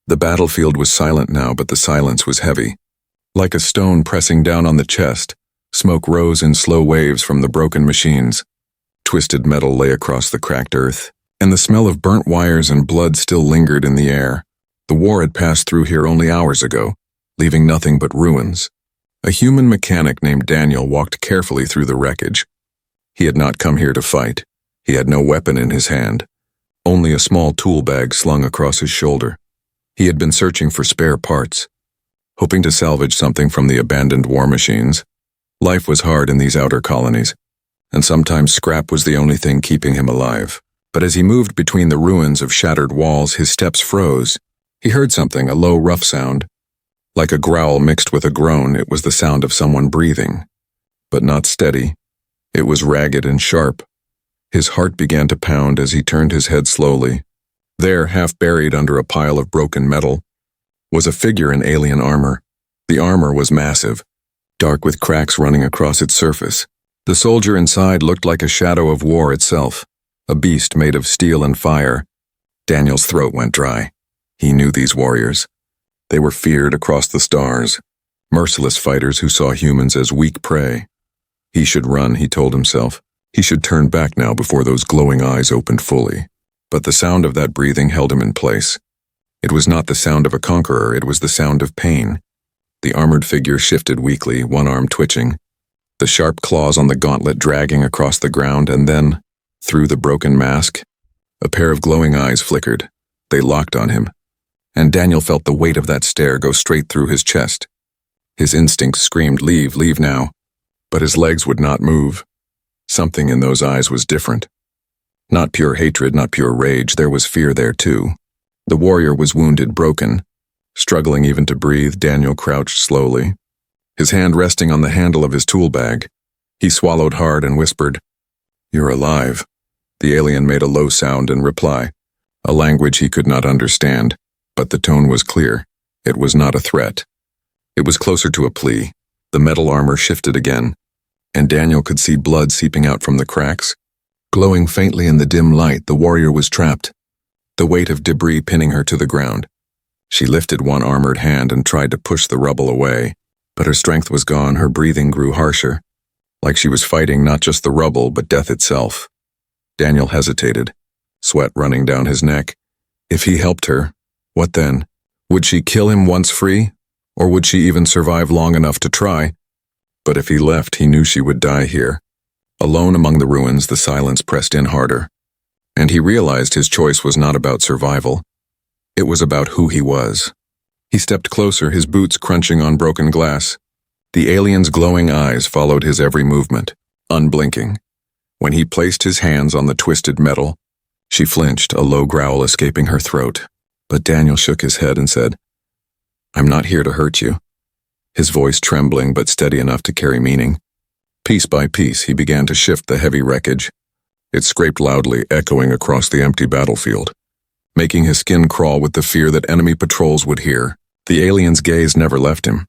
The battlefield was silent now, but the silence was heavy. Like a stone pressing down on the chest, smoke rose in slow waves from the broken machines. Twisted metal lay across the cracked earth, and the smell of burnt wires and blood still lingered in the air. The war had passed through here only hours ago, leaving nothing but ruins. A human mechanic named Daniel walked carefully through the wreckage. He had not come here to fight. He had no weapon in his hand, only a small tool bag slung across his shoulder. He had been searching for spare parts, hoping to salvage something from the abandoned war machines. Life was hard in these outer colonies, and sometimes scrap was the only thing keeping him alive. But as he moved between the ruins of shattered walls, his steps froze. He heard something, a low, rough sound. Like a growl mixed with a groan, it was the sound of someone breathing. But not steady. It was ragged and sharp. His heart began to pound as he turned his head slowly. There, half buried under a pile of broken metal, was a figure in alien armor. The armor was massive, dark with cracks running across its surface. The soldier inside looked like a shadow of war itself, a beast made of steel and fire. Daniel's throat went dry. He knew these warriors. They were feared across the stars, merciless fighters who saw humans as weak prey. He should run, he told himself. He should turn back now before those glowing eyes opened fully. But the sound of that breathing held him in place. It was not the sound of a conqueror, it was the sound of pain. The armored figure shifted weakly, one arm twitching, the sharp claws on the gauntlet dragging across the ground, and then, through the broken mask, a pair of glowing eyes flickered. They locked on him, and Daniel felt the weight of that stare go straight through his chest. His instincts screamed, leave now. But his legs would not move. Something in those eyes was different. Not pure hatred, not pure rage, there was fear there too. The warrior was wounded, broken. Struggling even to breathe, Daniel crouched slowly, his hand resting on the handle of his tool bag. He swallowed hard and whispered, "You're alive." The alien made a low sound in reply, a language he could not understand, but the tone was clear. It was not a threat. It was closer to a plea. The metal armor shifted again, and Daniel could see blood seeping out from the cracks. Glowing faintly in the dim light, the warrior was trapped, the weight of debris pinning her to the ground. She lifted one armored hand and tried to push the rubble away, but her strength was gone, her breathing grew harsher, like she was fighting not just the rubble, but death itself. Daniel hesitated, sweat running down his neck. If he helped her, what then? Would she kill him once free? Or would she even survive long enough to try? But if he left, he knew she would die here. Alone among the ruins, the silence pressed in harder. And he realized his choice was not about survival. It was about who he was. He stepped closer, his boots crunching on broken glass. The alien's glowing eyes followed his every movement, unblinking. When he placed his hands on the twisted metal, she flinched, a low growl escaping her throat. But Daniel shook his head and said, "I'm not here to hurt you." His voice trembling but steady enough to carry meaning. Piece by piece, he began to shift the heavy wreckage. It scraped loudly, echoing across the empty battlefield, making his skin crawl with the fear that enemy patrols would hear. The alien's gaze never left him,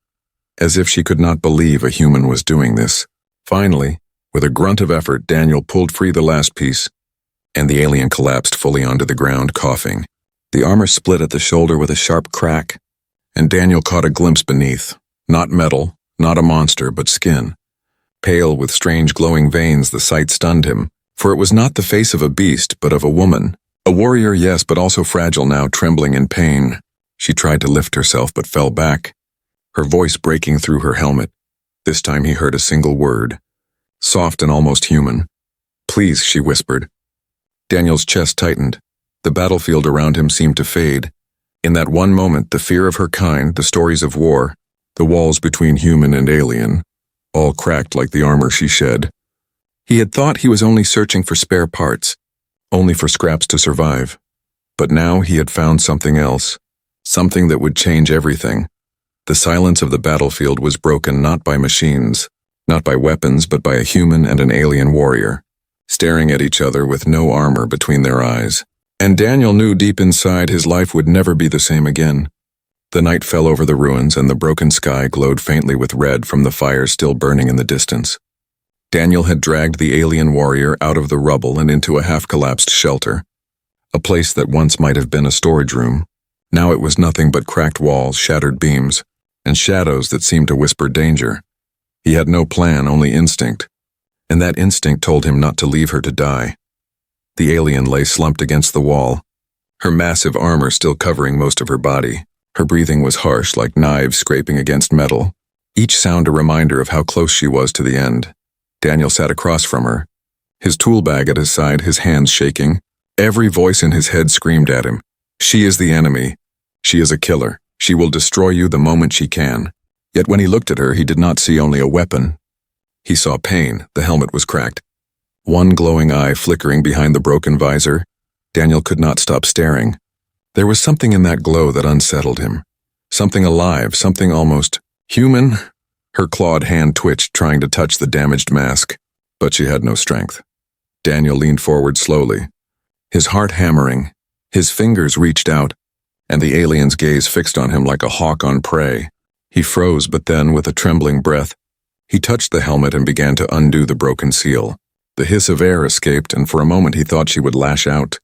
as if she could not believe a human was doing this. Finally, with a grunt of effort, Daniel pulled free the last piece, and the alien collapsed fully onto the ground, coughing. The armor split at the shoulder with a sharp crack, and Daniel caught a glimpse beneath. Not metal, not a monster, but skin. Pale with strange glowing veins, the sight stunned him, for it was not the face of a beast, but of a woman. A warrior, yes, but also fragile now, trembling in pain. She tried to lift herself, but fell back, her voice breaking through her helmet. This time he heard a single word, soft and almost human. "Please," she whispered. Daniel's chest tightened. The battlefield around him seemed to fade. In that one moment, the fear of her kind, the stories of war, the walls between human and alien, all cracked like the armor she shed. He had thought he was only searching for spare parts, only for scraps to survive. But now he had found something else, something that would change everything. The silence of the battlefield was broken not by machines, not by weapons, but by a human and an alien warrior, staring at each other with no armor between their eyes. And Daniel knew deep inside his life would never be the same again. The night fell over the ruins, and the broken sky glowed faintly with red from the fires still burning in the distance. Daniel had dragged the alien warrior out of the rubble and into a half-collapsed shelter, a place that once might have been a storage room. Now it was nothing but cracked walls, shattered beams, and shadows that seemed to whisper danger. He had no plan, only instinct, and that instinct told him not to leave her to die. The alien lay slumped against the wall, her massive armor still covering most of her body. Her breathing was harsh, like knives scraping against metal, each sound a reminder of how close she was to the end. Daniel sat across from her, his tool bag at his side, his hands shaking. Every voice in his head screamed at him. She is the enemy. She is a killer. She will destroy you the moment she can. Yet when he looked at her, he did not see only a weapon. He saw pain. The helmet was cracked, one glowing eye flickering behind the broken visor. Daniel could not stop staring. There was something in that glow that unsettled him. Something alive, something almost human. Her clawed hand twitched, trying to touch the damaged mask, but she had no strength. Daniel leaned forward slowly, his heart hammering. His fingers reached out, and the alien's gaze fixed on him like a hawk on prey. He froze, but then, with a trembling breath, he touched the helmet and began to undo the broken seal. The hiss of air escaped, and for a moment he thought she would lash out.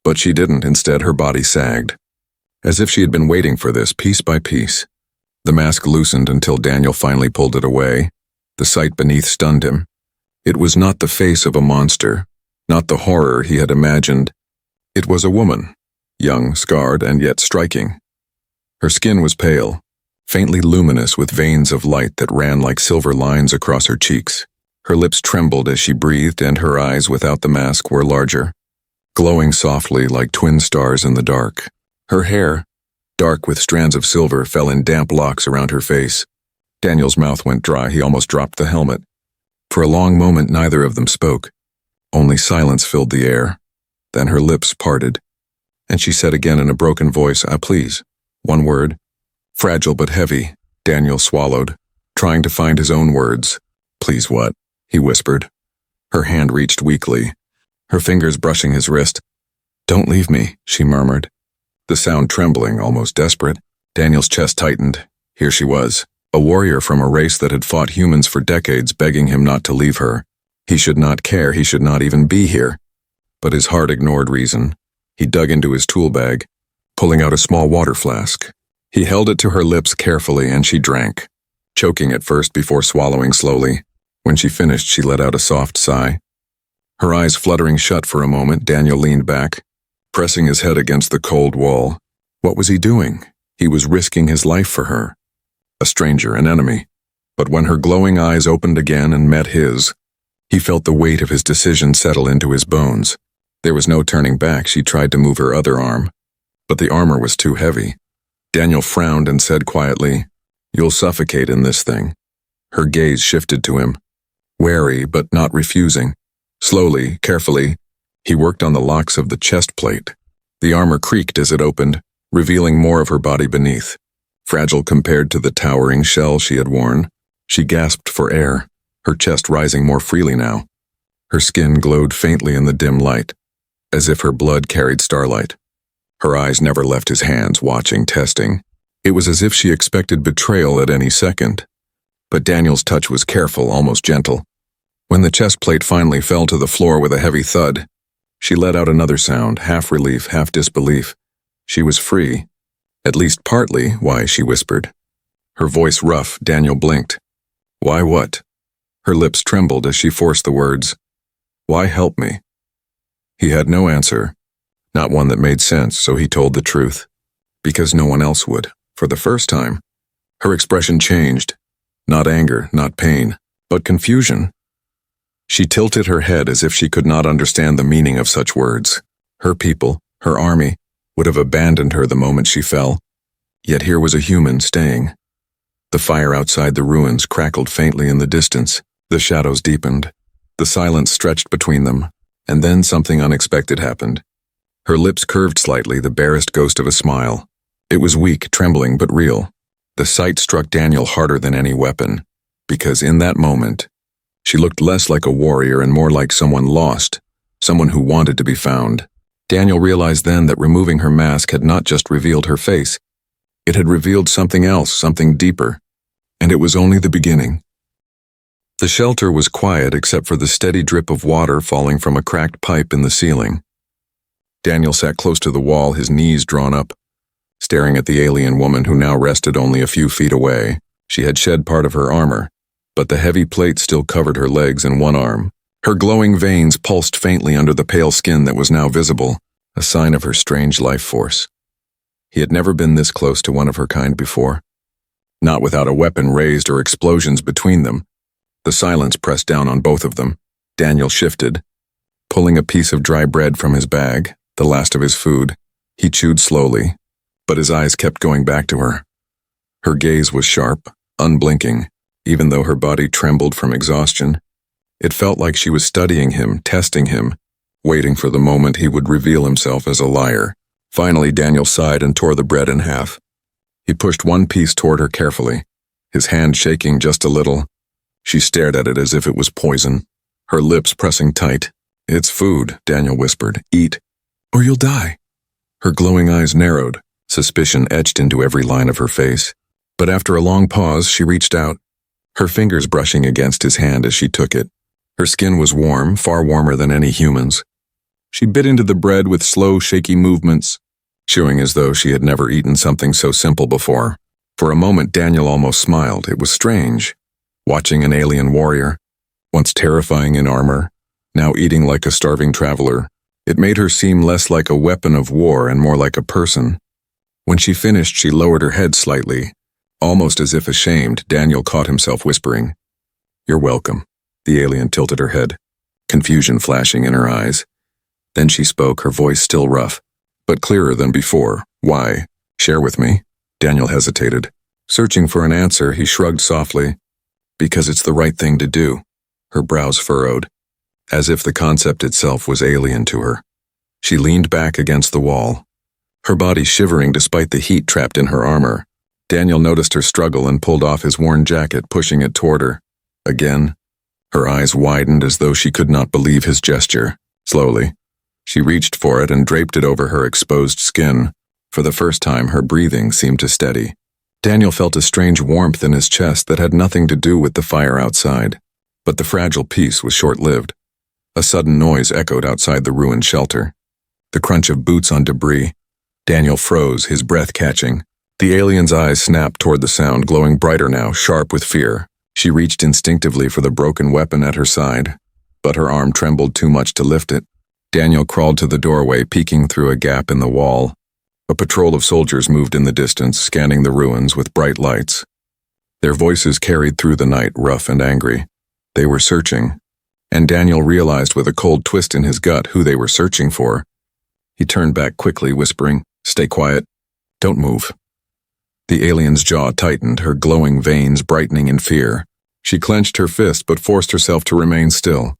But she didn't. Instead, her body sagged, as if she had been waiting for this, piece by piece. The mask loosened until Daniel finally pulled it away. The sight beneath stunned him. It was not the face of a monster, not the horror he had imagined. It was a woman, young, scarred, and yet striking. Her skin was pale, faintly luminous with veins of light that ran like silver lines across her cheeks. Her lips trembled as she breathed, and her eyes without the mask were larger, glowing softly like twin stars in the dark. Her hair, dark with strands of silver, fell in damp locks around her face. Daniel's mouth went dry. He almost dropped the helmet. For a long moment, neither of them spoke. Only silence filled the air. Then her lips parted, and she said again in a broken voice, please. One word. Fragile but heavy. Daniel swallowed, trying to find his own words. Please what? He whispered. Her hand reached weakly, her fingers brushing his wrist. Don't leave me, she murmured, the sound trembling, almost desperate. Daniel's chest tightened. Here she was, a warrior from a race that had fought humans for decades, begging him not to leave her. He should not care, he should not even be here. But his heart ignored reason. He dug into his tool bag, pulling out a small water flask. He held it to her lips carefully, and she drank, choking at first before swallowing slowly. When she finished, she let out a soft sigh. Her eyes fluttering shut for a moment, Daniel leaned back, pressing his head against the cold wall. What was he doing? He was risking his life for her. A stranger, an enemy. But when her glowing eyes opened again and met his, he felt the weight of his decision settle into his bones. There was no turning back. She tried to move her other arm, but the armor was too heavy. Daniel frowned and said quietly, "You'll suffocate in this thing." Her gaze shifted to him, wary but not refusing. Slowly, carefully, he worked on the locks of the chest plate. The armor creaked as it opened, revealing more of her body beneath. Fragile compared to the towering shell she had worn, she gasped for air, her chest rising more freely now. Her skin glowed faintly in the dim light, as if her blood carried starlight. Her eyes never left his hands, watching, testing. It was as if she expected betrayal at any second. But Daniel's touch was careful, almost gentle. When the chest plate finally fell to the floor with a heavy thud, she let out another sound, half relief, half disbelief. She was free. At least partly. Why, she whispered. Her voice rough, Daniel blinked. Why what? Her lips trembled as she forced the words. Why help me? He had no answer, not one that made sense, so he told the truth. Because no one else would. For the first time, her expression changed. Not anger, not pain, but confusion. She tilted her head as if she could not understand the meaning of such words. Her people, her army, would have abandoned her the moment she fell. Yet here was a human staying. The fire outside the ruins crackled faintly in the distance. The shadows deepened. The silence stretched between them. And then something unexpected happened. Her lips curved slightly, the barest ghost of a smile. It was weak, trembling, but real. The sight struck Daniel harder than any weapon, because in that moment, she looked less like a warrior and more like someone lost, someone who wanted to be found. Daniel realized then that removing her mask had not just revealed her face. It had revealed something else, something deeper, and it was only the beginning. The shelter was quiet except for the steady drip of water falling from a cracked pipe in the ceiling. Daniel sat close to the wall, his knees drawn up, staring at the alien woman who now rested only a few feet away. She had shed part of her armor, but the heavy plate still covered her legs and one arm. Her glowing veins pulsed faintly under the pale skin that was now visible, a sign of her strange life force. He had never been this close to one of her kind before. Not without a weapon raised or explosions between them. The silence pressed down on both of them. Daniel shifted. Pulling a piece of dry bread from his bag, the last of his food, he chewed slowly, but his eyes kept going back to her. Her gaze was sharp, unblinking, even though her body trembled from exhaustion. It felt like she was studying him, testing him, waiting for the moment he would reveal himself as a liar. Finally, Daniel sighed and tore the bread in half. He pushed one piece toward her carefully, his hand shaking just a little. She stared at it as if it was poison, her lips pressing tight. "It's food," Daniel whispered. "Eat, or you'll die." Her glowing eyes narrowed, suspicion etched into every line of her face. But after a long pause, she reached out, her fingers brushing against his hand as she took it. Her skin was warm, far warmer than any human's. She bit into the bread with slow, shaky movements, chewing as though she had never eaten something so simple before. For a moment, Daniel almost smiled. It was strange, watching an alien warrior, once terrifying in armor, now eating like a starving traveler. It made her seem less like a weapon of war and more like a person. When she finished, she lowered her head slightly. Almost as if ashamed, Daniel caught himself whispering, "You're welcome." The alien tilted her head, confusion flashing in her eyes. Then she spoke, her voice still rough, but clearer than before. "Why? Share with me." Daniel hesitated. Searching for an answer, he shrugged softly. "Because it's the right thing to do." Her brows furrowed, as if the concept itself was alien to her. She leaned back against the wall, her body shivering despite the heat trapped in her armor. Daniel noticed her struggle and pulled off his worn jacket, pushing it toward her. Again, her eyes widened as though she could not believe his gesture. Slowly, she reached for it and draped it over her exposed skin. For the first time, her breathing seemed to steady. Daniel felt a strange warmth in his chest that had nothing to do with the fire outside. But the fragile peace was short-lived. A sudden noise echoed outside the ruined shelter. The crunch of boots on debris. Daniel froze, his breath catching. The alien's eyes snapped toward the sound, glowing brighter now, sharp with fear. She reached instinctively for the broken weapon at her side, but her arm trembled too much to lift it. Daniel crawled to the doorway, peeking through a gap in the wall. A patrol of soldiers moved in the distance, scanning the ruins with bright lights. Their voices carried through the night, rough and angry. They were searching, and Daniel realized with a cold twist in his gut who they were searching for. He turned back quickly, whispering, "Stay quiet. Don't move." The alien's jaw tightened, her glowing veins brightening in fear. She clenched her fist but forced herself to remain still.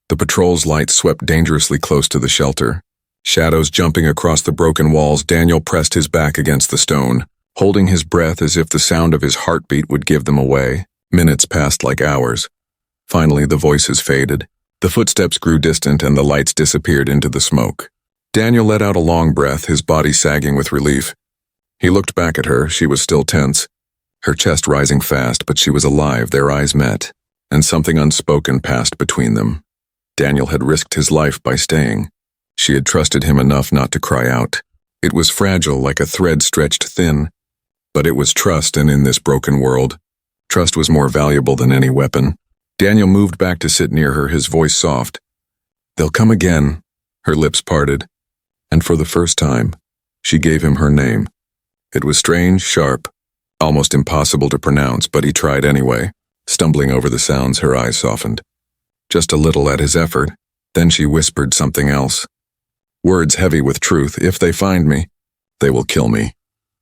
The patrol's lights swept dangerously close to the shelter. Shadows jumping across the broken walls, Daniel pressed his back against the stone, holding his breath as if the sound of his heartbeat would give them away. Minutes passed like hours. Finally, the voices faded. The footsteps grew distant and the lights disappeared into the smoke. Daniel let out a long breath, his body sagging with relief. He looked back at her. She was still tense, her chest rising fast, but she was alive. Their eyes met, and something unspoken passed between them. Daniel had risked his life by staying. She had trusted him enough not to cry out. It was fragile, like a thread stretched thin, but it was trust, and in this broken world, trust was more valuable than any weapon. Daniel moved back to sit near her, his voice soft. "They'll come again." Her lips parted, and for the first time, she gave him her name. It was strange, sharp, almost impossible to pronounce, but he tried anyway. Stumbling over the sounds, her eyes softened. Just a little at his effort, then she whispered something else. Words heavy with truth. "If they find me, they will kill me."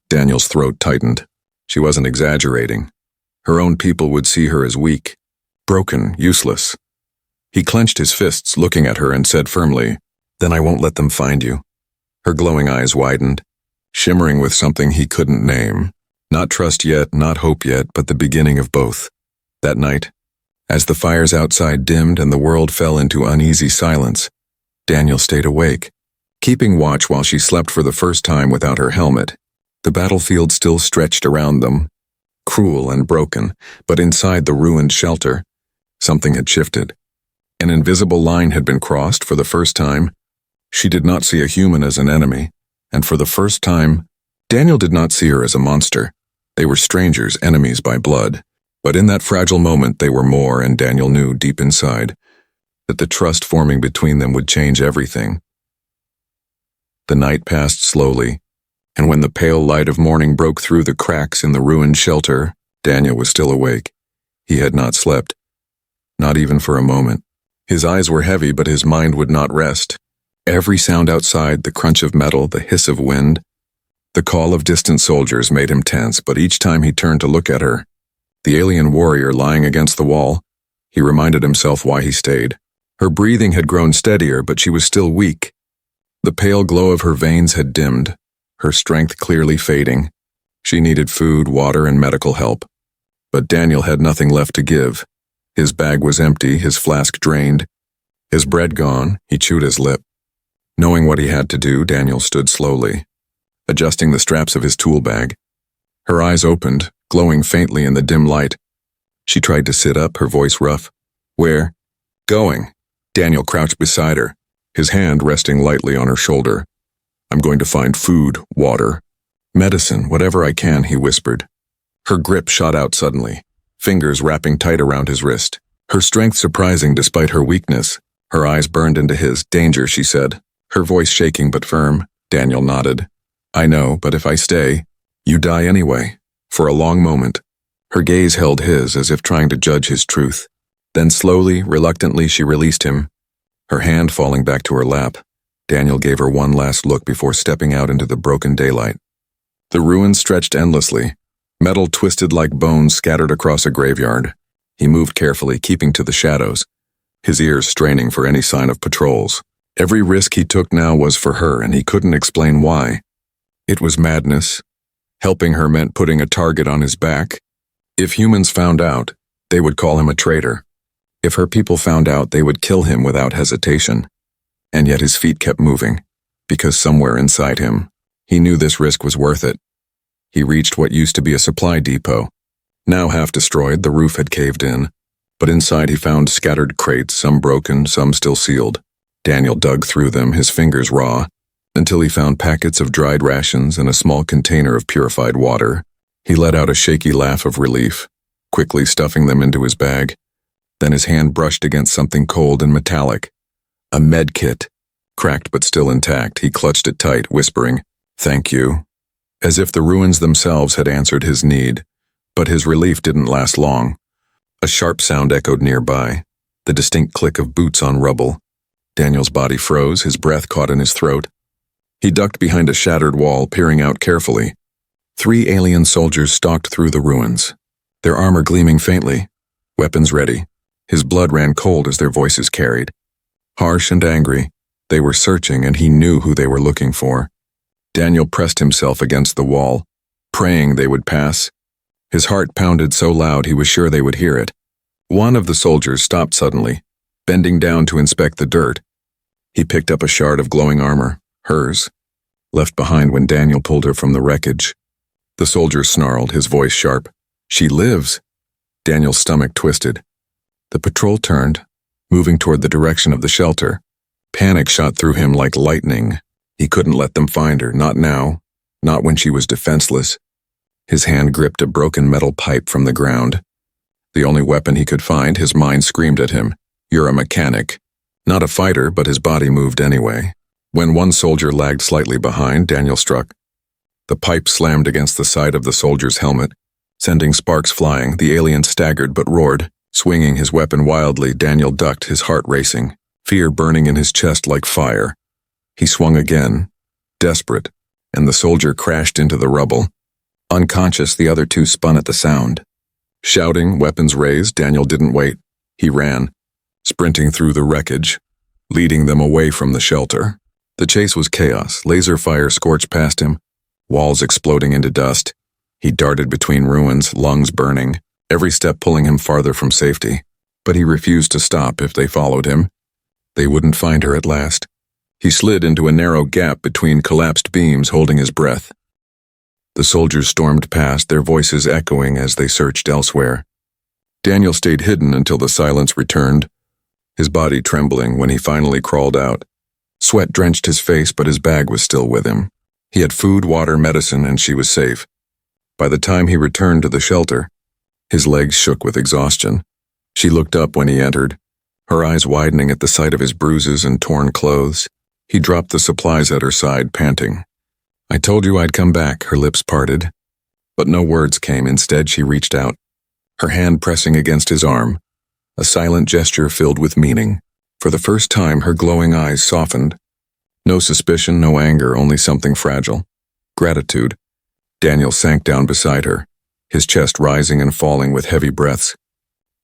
Daniel's throat tightened. She wasn't exaggerating. Her own people would see her as weak, broken, useless. He clenched his fists, looking at her, and said firmly, "Then I won't let them find you." Her glowing eyes widened, shimmering with something he couldn't name. Not trust yet, not hope yet, but the beginning of both. That night, as the fires outside dimmed and the world fell into uneasy silence, Daniel stayed awake, keeping watch while she slept for the first time without her helmet. The battlefield still stretched around them, cruel and broken, but inside the ruined shelter, something had shifted. An invisible line had been crossed for the first time. She did not see a human as an enemy, and for the first time, Daniel did not see her as a monster. They were strangers, enemies by blood. But in that fragile moment they were more, and Daniel knew deep inside that the trust forming between them would change everything. The night passed slowly, and when the pale light of morning broke through the cracks in the ruined shelter, Daniel was still awake. He had not slept, not even for a moment. His eyes were heavy, but his mind would not rest. Every sound outside, the crunch of metal, the hiss of wind, the call of distant soldiers made him tense, but each time he turned to look at her, the alien warrior lying against the wall, he reminded himself why he stayed. Her breathing had grown steadier, but she was still weak. The pale glow of her veins had dimmed, her strength clearly fading. She needed food, water, and medical help. But Daniel had nothing left to give. His bag was empty, his flask drained. His bread gone, he chewed his lip. Knowing what he had to do, Daniel stood slowly, adjusting the straps of his tool bag. Her eyes opened, glowing faintly in the dim light. She tried to sit up, her voice rough. "Where?" "Going." Daniel crouched beside her, his hand resting lightly on her shoulder. "I'm going to find food, water, medicine, whatever I can," he whispered. Her grip shot out suddenly, fingers wrapping tight around his wrist. Her strength surprising despite her weakness. Her eyes burned into his. "Danger," she said, her voice shaking but firm. Daniel nodded. "I know, but if I stay, you die anyway." For a long moment, her gaze held his as if trying to judge his truth. Then slowly, reluctantly, she released him, her hand falling back to her lap. Daniel gave her one last look before stepping out into the broken daylight. The ruins stretched endlessly, metal twisted like bones scattered across a graveyard. He moved carefully, keeping to the shadows, his ears straining for any sign of patrols. Every risk he took now was for her, and he couldn't explain why. It was madness. Helping her meant putting a target on his back. If humans found out, they would call him a traitor. If her people found out, they would kill him without hesitation. And yet his feet kept moving, because somewhere inside him, he knew this risk was worth it. He reached what used to be a supply depot. Now half destroyed, the roof had caved in, but inside he found scattered crates, some broken, some still sealed. Daniel dug through them, his fingers raw, until he found packets of dried rations and a small container of purified water. He let out a shaky laugh of relief, quickly stuffing them into his bag. Then his hand brushed against something cold and metallic. A med kit. Cracked but still intact, he clutched it tight, whispering, "Thank you," as if the ruins themselves had answered his need. But his relief didn't last long. A sharp sound echoed nearby, the distinct click of boots on rubble. Daniel's body froze, his breath caught in his throat. He ducked behind a shattered wall, peering out carefully. 3 alien soldiers stalked through the ruins, their armor gleaming faintly, weapons ready. His blood ran cold as their voices carried. Harsh and angry, they were searching, and he knew who they were looking for. Daniel pressed himself against the wall, praying they would pass. His heart pounded so loud he was sure they would hear it. One of the soldiers stopped suddenly, bending down to inspect the dirt. He picked up a shard of glowing armor, hers, left behind when Daniel pulled her from the wreckage. The soldier snarled, his voice sharp. "She lives." Daniel's stomach twisted. The patrol turned, moving toward the direction of the shelter. Panic shot through him like lightning. He couldn't let them find her, not now, not when she was defenseless. His hand gripped a broken metal pipe from the ground. The only weapon he could find, his mind screamed at him. "You're a mechanic." Not a fighter, but his body moved anyway. When one soldier lagged slightly behind, Daniel struck. The pipe slammed against the side of the soldier's helmet, sending sparks flying. The alien staggered but roared. Swinging his weapon wildly, Daniel ducked, his heart racing, fear burning in his chest like fire. He swung again, desperate, and the soldier crashed into the rubble. Unconscious, the other 2 spun at the sound. Shouting, weapons raised, Daniel didn't wait. He ran, sprinting through the wreckage, leading them away from the shelter. The chase was chaos. Laser fire scorched past him, walls exploding into dust. He darted between ruins, lungs burning, every step pulling him farther from safety. But he refused to stop. If they followed him, they wouldn't find her at last. He slid into a narrow gap between collapsed beams, holding his breath. The soldiers stormed past, their voices echoing as they searched elsewhere. Daniel stayed hidden until the silence returned, his body trembling when he finally crawled out. Sweat drenched his face, but his bag was still with him. He had food, water, medicine, and she was safe. By the time he returned to the shelter, his legs shook with exhaustion. She looked up when he entered, her eyes widening at the sight of his bruises and torn clothes. He dropped the supplies at her side, panting. "I told you I'd come back," her lips parted. But no words came. Instead, she reached out, her hand pressing against his arm, a silent gesture filled with meaning. For the first time, her glowing eyes softened. No suspicion, no anger, only something fragile. Gratitude. Daniel sank down beside her, his chest rising and falling with heavy breaths.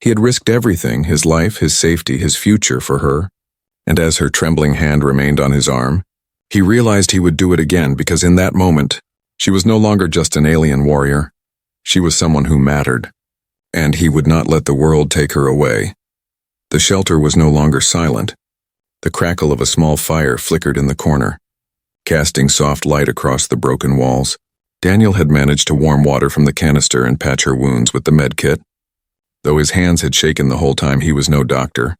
He had risked everything, his life, his safety, his future for her. And as her trembling hand remained on his arm, he realized he would do it again because in that moment, she was no longer just an alien warrior. She was someone who mattered. And he would not let the world take her away. The shelter was no longer silent. The crackle of a small fire flickered in the corner, casting soft light across the broken walls. Daniel had managed to warm water from the canister and patch her wounds with the med kit. Though his hands had shaken the whole time, he was no doctor.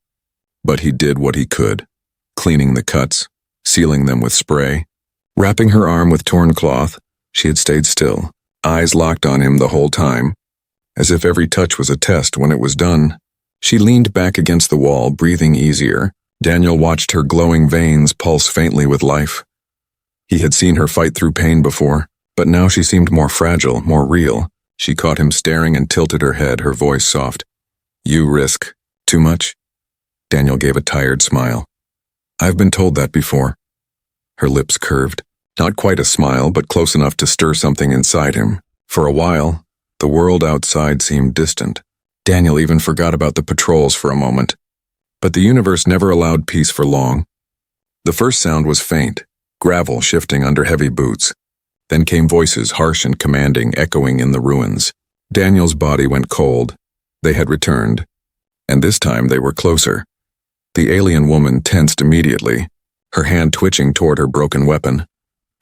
But he did what he could, cleaning the cuts, sealing them with spray. Wrapping her arm with torn cloth, she had stayed still, eyes locked on him the whole time, as if every touch was a test. When it was done, she leaned back against the wall, breathing easier. Daniel watched her glowing veins pulse faintly with life. He had seen her fight through pain before, but now she seemed more fragile, more real. She caught him staring and tilted her head, her voice soft. "You risk too much?" Daniel gave a tired smile. "I've been told that before." Her lips curved, not quite a smile, but close enough to stir something inside him. For a while, the world outside seemed distant. Daniel even forgot about the patrols for a moment. But the universe never allowed peace for long. The first sound was faint, gravel shifting under heavy boots. Then came voices, harsh and commanding, echoing in the ruins. Daniel's body went cold. They had returned. And this time they were closer. The alien woman tensed immediately, her hand twitching toward her broken weapon.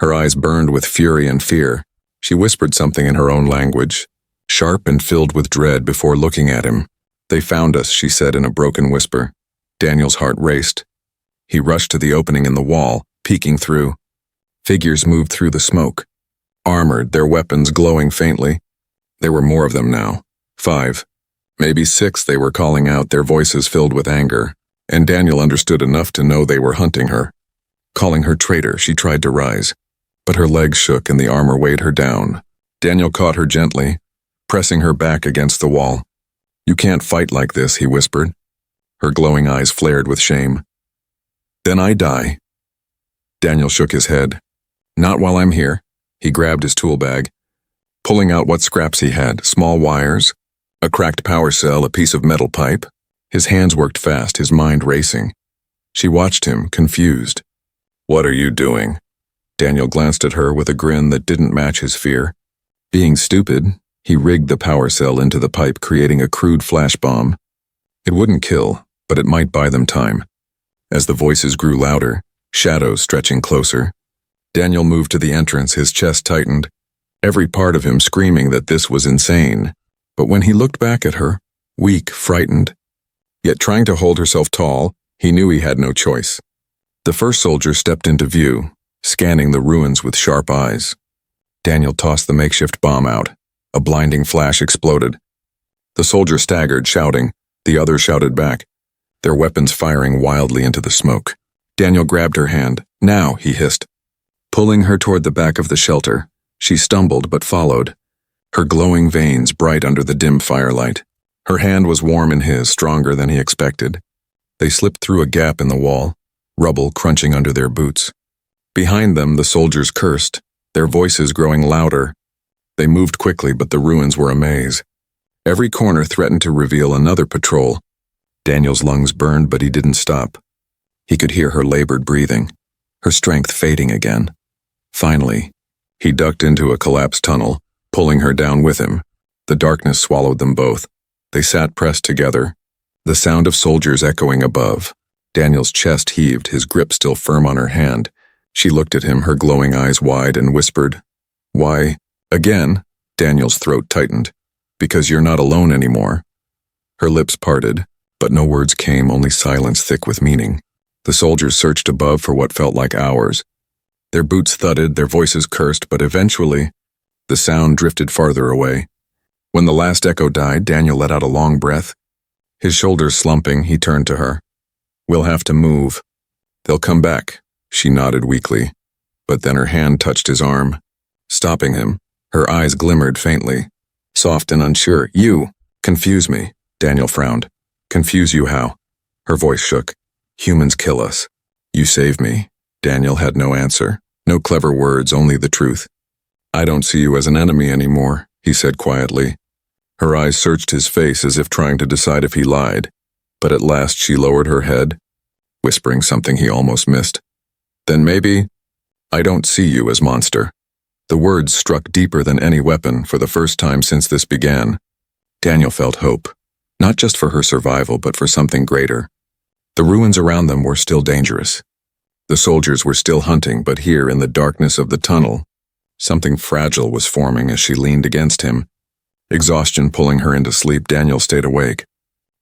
Her eyes burned with fury and fear. She whispered something in her own language, sharp and filled with dread before looking at him. "They found us," she said in a broken whisper. Daniel's heart raced. He rushed to the opening in the wall, peeking through. Figures moved through the smoke, armored, their weapons glowing faintly. There were more of them now. 5, maybe 6, they were calling out, their voices filled with anger. And Daniel understood enough to know they were hunting her. Calling her traitor, she tried to rise, but her legs shook and the armor weighed her down. Daniel caught her gently, pressing her back against the wall. "You can't fight like this," he whispered. Her glowing eyes flared with shame. "Then I die." Daniel shook his head. "Not while I'm here." He grabbed his tool bag, pulling out what scraps he had, small wires, a cracked power cell, a piece of metal pipe. His hands worked fast, his mind racing. She watched him, confused. "What are you doing?" Daniel glanced at her with a grin that didn't match his fear. Being stupid, he rigged the power cell into the pipe, creating a crude flash bomb. It wouldn't kill, but it might buy them time. As the voices grew louder, shadows stretching closer, Daniel moved to the entrance, his chest tightened, every part of him screaming that this was insane. But when he looked back at her, weak, frightened, yet trying to hold herself tall, he knew he had no choice. The first soldier stepped into view, scanning the ruins with sharp eyes. Daniel tossed the makeshift bomb out. A blinding flash exploded. The soldier staggered, shouting. The others shouted back, their weapons firing wildly into the smoke. Daniel grabbed her hand. "Now," he hissed. Pulling her toward the back of the shelter, she stumbled but followed, her glowing veins bright under the dim firelight. Her hand was warm in his, stronger than he expected. They slipped through a gap in the wall, rubble crunching under their boots. Behind them, the soldiers cursed, their voices growing louder. They moved quickly, but the ruins were a maze. Every corner threatened to reveal another patrol. Daniel's lungs burned, but he didn't stop. He could hear her labored breathing, her strength fading again. Finally, he ducked into a collapsed tunnel, pulling her down with him. The darkness swallowed them both. They sat pressed together, the sound of soldiers echoing above. Daniel's chest heaved, his grip still firm on her hand. She looked at him, her glowing eyes wide, and whispered, "Why, again?" Daniel's throat tightened. "Because you're not alone anymore." Her lips parted, but no words came, only silence thick with meaning. The soldiers searched above for what felt like hours. Their boots thudded, their voices cursed, but eventually, the sound drifted farther away. When the last echo died, Daniel let out a long breath. His shoulders slumping, he turned to her. "We'll have to move. They'll come back," she nodded weakly. But then her hand touched his arm, stopping him. Her eyes glimmered faintly, soft and unsure. "You confuse me," Daniel frowned. "Confuse you how?" Her voice shook. "Humans kill us. You save me." Daniel had no answer. No clever words, only the truth. "I don't see you as an enemy anymore," he said quietly. Her eyes searched his face as if trying to decide if he lied, but at last she lowered her head, whispering something he almost missed. "Then maybe, I don't see you as monster." The words struck deeper than any weapon for the first time since this began. Daniel felt hope, not just for her survival, but for something greater. The ruins around them were still dangerous. The soldiers were still hunting, but here in the darkness of the tunnel, something fragile was forming as she leaned against him. Exhaustion pulling her into sleep, Daniel stayed awake.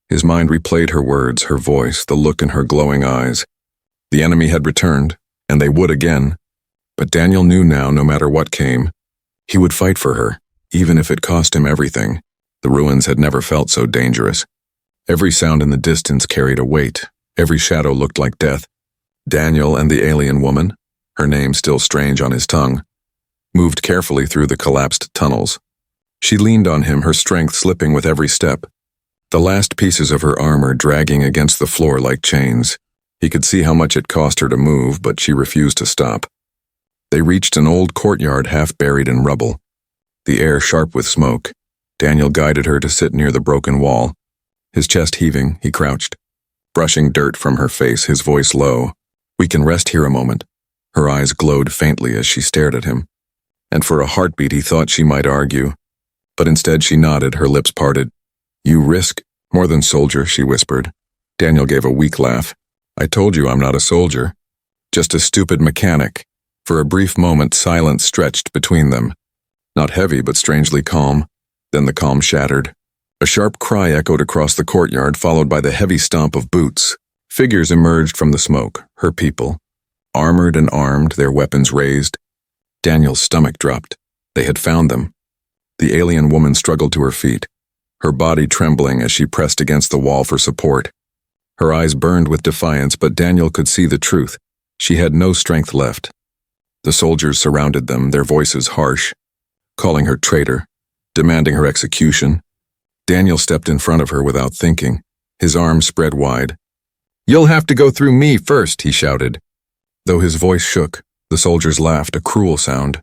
His mind replayed her words, her voice, the look in her glowing eyes. The enemy had returned, and they would again. But Daniel knew now, no matter what came, he would fight for her, even if it cost him everything. The ruins had never felt so dangerous. Every sound in the distance carried a weight. Every shadow looked like death. Daniel and the alien woman, her name still strange on his tongue, moved carefully through the collapsed tunnels. She leaned on him, her strength slipping with every step, the last pieces of her armor dragging against the floor like chains. He could see how much it cost her to move, but she refused to stop. They reached an old courtyard half buried in rubble, the air sharp with smoke. Daniel guided her to sit near the broken wall. His chest heaving, he crouched, brushing dirt from her face, his voice low. "We can rest here a moment." Her eyes glowed faintly as she stared at him, and for a heartbeat he thought she might argue. But instead she nodded, her lips parted. "You risk more than soldier," she whispered. Daniel gave a weak laugh. "I told you I'm not a soldier. Just a stupid mechanic." For a brief moment silence stretched between them. Not heavy, but strangely calm. Then the calm shattered. A sharp cry echoed across the courtyard, followed by the heavy stomp of boots. Figures emerged from the smoke, her people, armored and armed, their weapons raised. Daniel's stomach dropped. They had found them. The alien woman struggled to her feet, her body trembling as she pressed against the wall for support. Her eyes burned with defiance, but Daniel could see the truth. She had no strength left. The soldiers surrounded them, their voices harsh, calling her traitor, demanding her execution. Daniel stepped in front of her without thinking, his arms spread wide. "You'll have to go through me first," he shouted. Though his voice shook, the soldiers laughed, a cruel sound.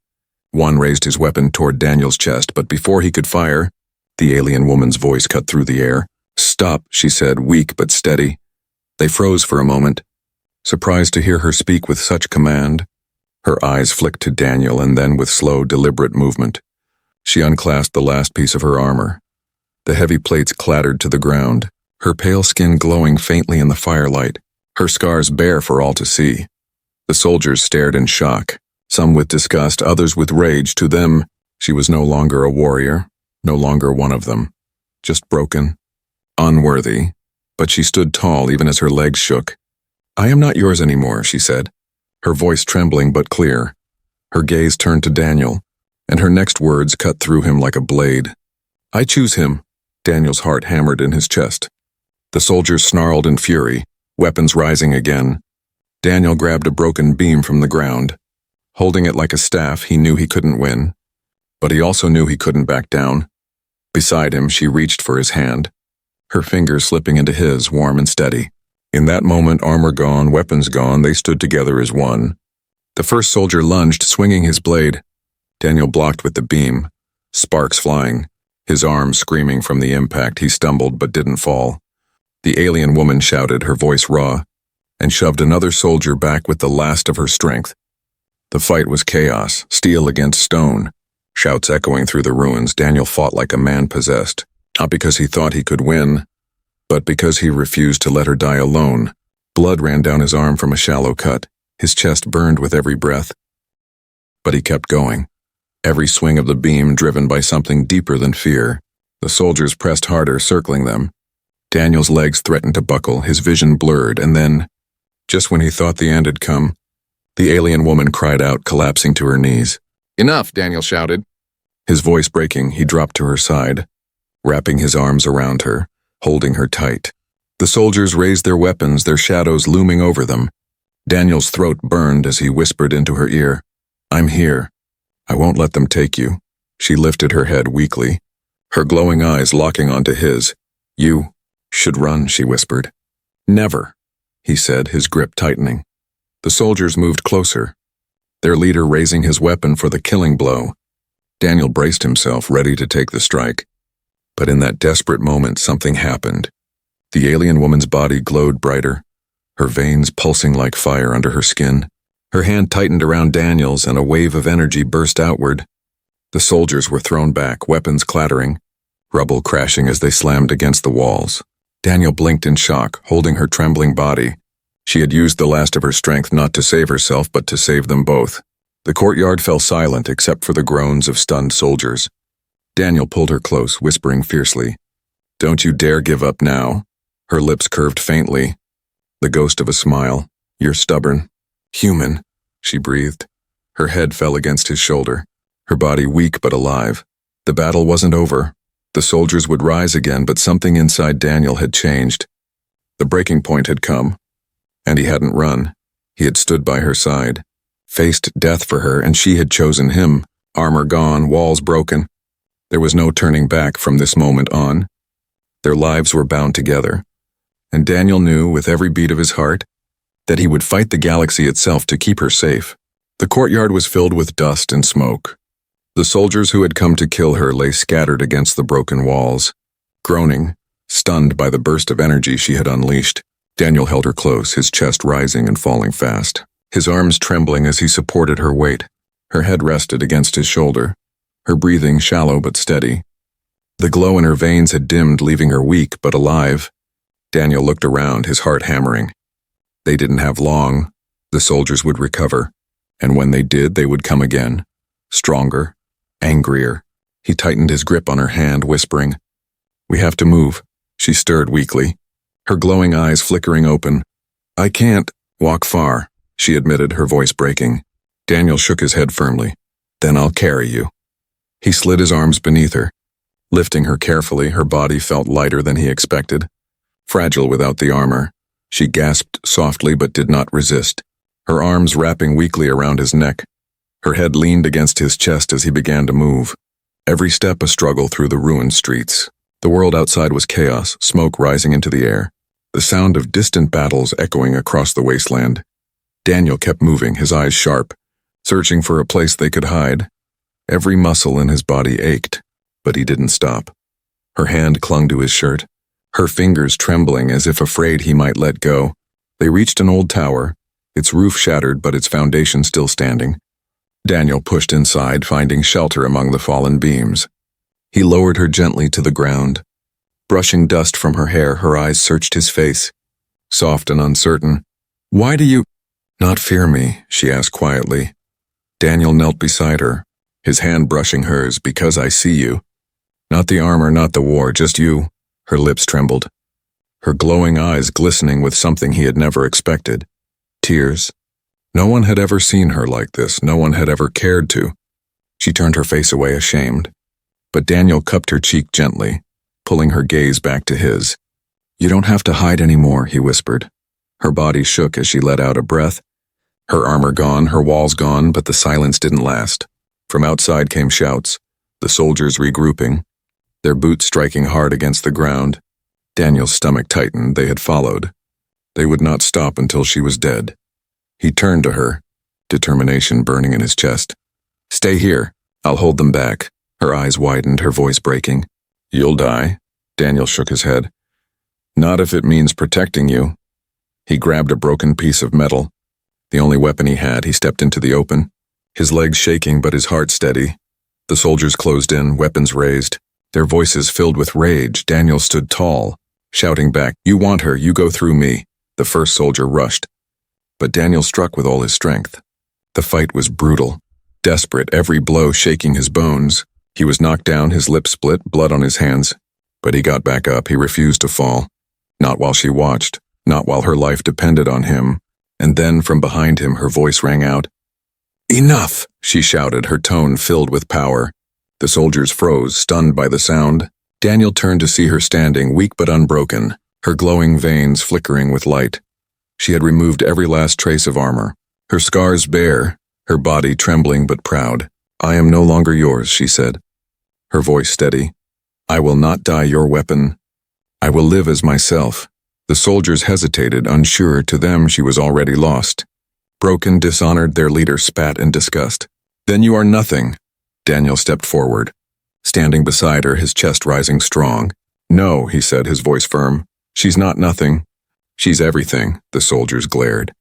One raised his weapon toward Daniel's chest, but before he could fire, the alien woman's voice cut through the air. "Stop," she said, weak but steady. They froze for a moment, surprised to hear her speak with such command. Her eyes flicked to Daniel, and then with slow, deliberate movement, she unclasped the last piece of her armor. The heavy plates clattered to the ground, her pale skin glowing faintly in the firelight, her scars bare for all to see. The soldiers stared in shock, some with disgust, others with rage. To them, she was no longer a warrior, no longer one of them, just broken, unworthy. But she stood tall even as her legs shook. "I am not yours anymore," she said, her voice trembling but clear. Her gaze turned to Daniel, and her next words cut through him like a blade. "I choose him." Daniel's heart hammered in his chest. The soldiers snarled in fury, weapons rising again. Daniel grabbed a broken beam from the ground. Holding it like a staff, he knew he couldn't win. But he also knew he couldn't back down. Beside him, she reached for his hand, her fingers slipping into his, warm and steady. In that moment, armor gone, weapons gone, they stood together as one. The first soldier lunged, swinging his blade. Daniel blocked with the beam, sparks flying. His arm screaming from the impact, he stumbled but didn't fall. The alien woman shouted, her voice raw, and shoved another soldier back with the last of her strength. The fight was chaos, steel against stone, shouts echoing through the ruins. Daniel fought like a man possessed, not because he thought he could win, but because he refused to let her die alone. Blood ran down his arm from a shallow cut, his chest burned with every breath. But he kept going, every swing of the beam driven by something deeper than fear. The soldiers pressed harder, circling them. Daniel's legs threatened to buckle, his vision blurred, and then, just when he thought the end had come, The alien woman cried out, collapsing to her knees. "Enough," Daniel shouted. His voice breaking, he dropped to her side, wrapping his arms around her, holding her tight. The soldiers raised their weapons, their shadows looming over them. Daniel's throat burned as he whispered into her ear, "I'm here. I won't let them take you." She lifted her head weakly, her glowing eyes locking onto his. "You should run," she whispered. "Never," he said, his grip tightening. The soldiers moved closer, their leader raising his weapon for the killing blow. Daniel braced himself, ready to take the strike. But in that desperate moment, something happened. The alien woman's body glowed brighter, her veins pulsing like fire under her skin. Her hand tightened around Daniel's and a wave of energy burst outward. The soldiers were thrown back, weapons clattering, rubble crashing as they slammed against the walls. Daniel blinked in shock, holding her trembling body. She had used the last of her strength not to save herself, but to save them both. The courtyard fell silent except for the groans of stunned soldiers. Daniel pulled her close, whispering fiercely, "Don't you dare give up now." Her lips curved faintly, the ghost of a smile. "You're stubborn. Human," she breathed. Her head fell against his shoulder, her body weak but alive. The battle wasn't over. The soldiers would rise again, but something inside Daniel had changed. The breaking point had come. And he hadn't run. He had stood by her side, faced death for her, and she had chosen him, armor gone, walls broken. There was no turning back from this moment on. Their lives were bound together, and Daniel knew, with every beat of his heart, that he would fight the galaxy itself to keep her safe. The courtyard was filled with dust and smoke. The soldiers who had come to kill her lay scattered against the broken walls, groaning, stunned by the burst of energy she had unleashed. Daniel held her close, his chest rising and falling fast, his arms trembling as he supported her weight. Her head rested against his shoulder, her breathing shallow but steady. The glow in her veins had dimmed, leaving her weak but alive. Daniel looked around, his heart hammering. They didn't have long. The soldiers would recover, and when they did, they would come again, stronger, angrier. He tightened his grip on her hand, whispering, "We have to move." She stirred weakly, her glowing eyes flickering open. "I can't walk far," she admitted, her voice breaking. Daniel shook his head firmly. "Then I'll carry you." He slid his arms beneath her, lifting her carefully. Her body felt lighter than he expected. Fragile without the armor, she gasped softly but did not resist, her arms wrapping weakly around his neck. Her head leaned against his chest as he began to move, every step a struggle through the ruined streets. The world outside was chaos, smoke rising into the air, the sound of distant battles echoing across the wasteland. Daniel kept moving, his eyes sharp, searching for a place they could hide. Every muscle in his body ached, but he didn't stop. Her hand clung to his shirt, her fingers trembling as if afraid he might let go. They reached an old tower, its roof shattered but its foundation still standing. Daniel pushed inside, finding shelter among the fallen beams. He lowered her gently to the ground. Brushing dust from her hair, her eyes searched his face, soft and uncertain. "Why do you not fear me?" she asked quietly. Daniel knelt beside her, his hand brushing hers. "Because I see you. Not the armor, not the war, just you." Her lips trembled, her glowing eyes glistening with something he had never expected. Tears. No one had ever seen her like this, no one had ever cared to. She turned her face away, ashamed. But Daniel cupped her cheek gently, pulling her gaze back to his. "You don't have to hide anymore," he whispered. Her body shook as she let out a breath. Her armor gone, her walls gone, but the silence didn't last. From outside came shouts, the soldiers regrouping, their boots striking hard against the ground. Daniel's stomach tightened. They had followed. They would not stop until she was dead. He turned to her, determination burning in his chest. "Stay here. I'll hold them back." Her eyes widened, her voice breaking. "You'll die." Daniel shook his head. "Not if it means protecting you." He grabbed a broken piece of metal, the only weapon he had. He stepped into the open, his legs shaking but his heart steady. The soldiers closed in, weapons raised, their voices filled with rage. Daniel stood tall, shouting back, "You want her, you go through me." The first soldier rushed, but Daniel struck with all his strength. The fight was brutal, desperate, every blow shaking his bones. He was knocked down, his lips split, blood on his hands. But he got back up. He refused to fall. Not while she watched, not while her life depended on him. And then from behind him her voice rang out. "Enough!" she shouted, her tone filled with power. The soldiers froze, stunned by the sound. Daniel turned to see her standing, weak but unbroken, her glowing veins flickering with light. She had removed every last trace of armor, her scars bare, her body trembling but proud. "I am no longer yours," she said, her voice steady. "I will not die your weapon. I will live as myself." The soldiers hesitated, unsure. To them she was already lost. Broken, dishonored, their leader spat in disgust. "Then you are nothing." Daniel stepped forward, standing beside her, his chest rising strong. "No," he said, his voice firm. "She's not nothing. She's everything." The soldiers glared.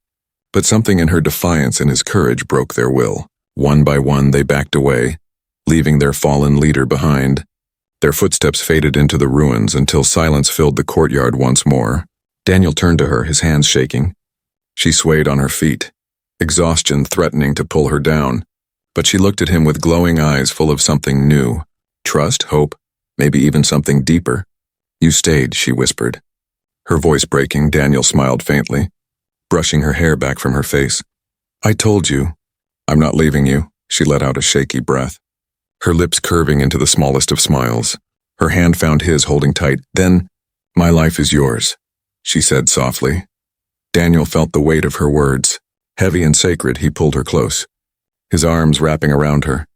But something in her defiance and his courage broke their will. One by one they backed away, leaving their fallen leader behind. Their footsteps faded into the ruins until silence filled the courtyard once more. Daniel turned to her, his hands shaking. She swayed on her feet, exhaustion threatening to pull her down. But she looked at him with glowing eyes full of something new. Trust, hope, maybe even something deeper. "You stayed," she whispered. Her voice breaking, Daniel smiled faintly, brushing her hair back from her face. "I told you. I'm not leaving you." She let out a shaky breath, her lips curving into the smallest of smiles. Her hand found his, holding tight. "Then, my life is yours," she said softly. Daniel felt the weight of her words. Heavy and sacred, he pulled her close, his arms wrapping around her.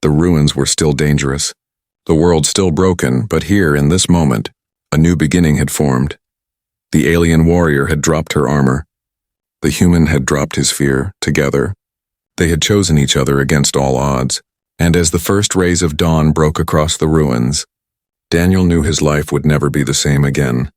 The ruins were still dangerous, the world still broken, but here, in this moment, a new beginning had formed. The alien warrior had dropped her armor. The human had dropped his fear. Together, they had chosen each other against all odds. And as the first rays of dawn broke across the ruins, Daniel knew his life would never be the same again.